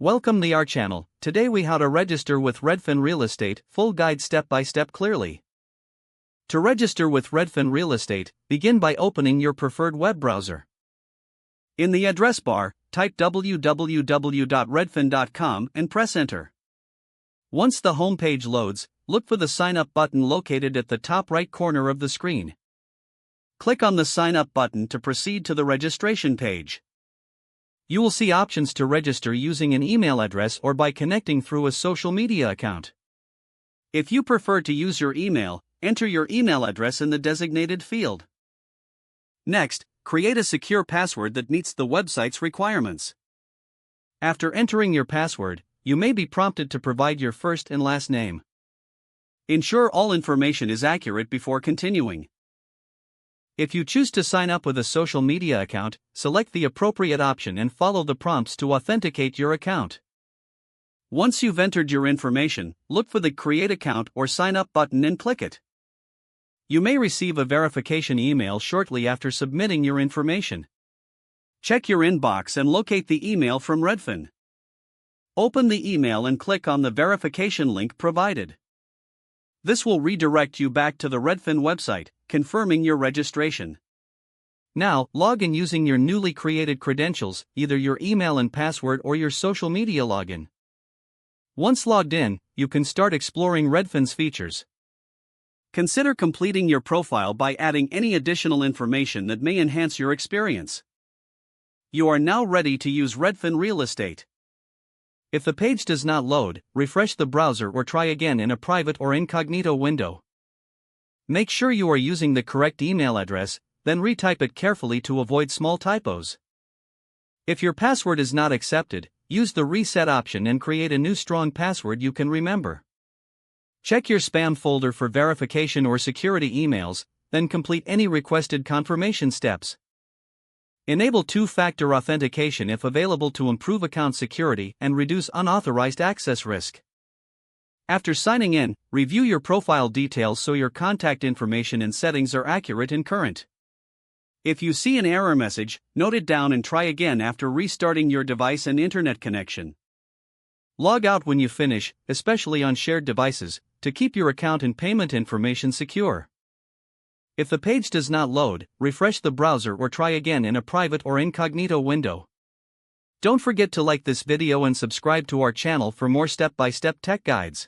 Welcome to our channel. Today we how to register with Redfin Real Estate, full guide step by step clearly. To register with Redfin Real Estate, begin by opening your preferred web browser. In the address bar, type www.redfin.com and press enter. Once the home page loads, look for the sign up button located at the top right corner of the screen. Click on the sign up button to proceed to the registration page. You will see options to register using an email address or by connecting through a social media account. If you prefer to use your email, enter your email address in the designated field. Next, create a secure password that meets the website's requirements. After entering your password, you may be prompted to provide your first and last name. Ensure all information is accurate before continuing. If you choose to sign up with a social media account, select the appropriate option and follow the prompts to authenticate your account. Once you've entered your information, look for the Create Account or Sign Up button and click it. You may receive a verification email shortly after submitting your information. Check your inbox and locate the email from Redfin. Open the email and click on the verification link provided. This will redirect you back to the Redfin website, confirming your registration. Now, log in using your newly created credentials, either your email and password or your social media login. Once logged in, you can start exploring Redfin's features. Consider completing your profile by adding any additional information that may enhance your experience. You are now ready to use Redfin Real Estate. If the page does not load, refresh the browser or try again in a private or incognito window. Make sure you are using the correct email address, then retype it carefully to avoid small typos. If your password is not accepted, use the reset option and create a new strong password you can remember. Check your spam folder for verification or security emails, then complete any requested confirmation steps. Enable two-factor authentication if available to improve account security and reduce unauthorized access risk. After signing in, review your profile details so your contact information and settings are accurate and current. If you see an error message, note it down and try again after restarting your device and internet connection. Log out when you finish, especially on shared devices, to keep your account and payment information secure. If the page does not load, refresh the browser or try again in a private or incognito window. Don't forget to like this video and subscribe to our channel for more step-by-step tech guides.